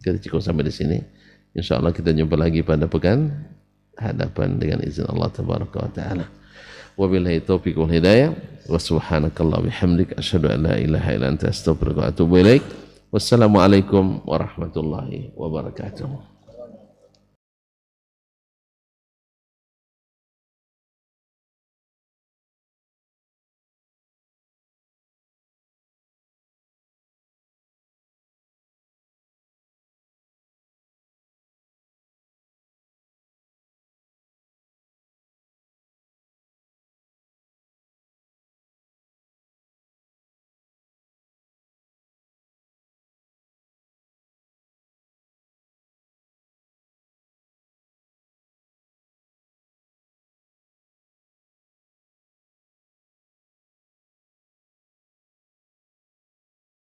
Kita cukup sampai di sini. InsyaAllah kita jumpa lagi pada pekan hadapan dengan izin Allah Tabaraka wa Ta'ala. Wabillahi taufiq wal hidayah. Wa subhanakallah bihamdik. Asyhadu an la ilaha illa anta astaghfiruka wa atubu ilaik. Wassalamualaikum warahmatullahi wabarakatuh.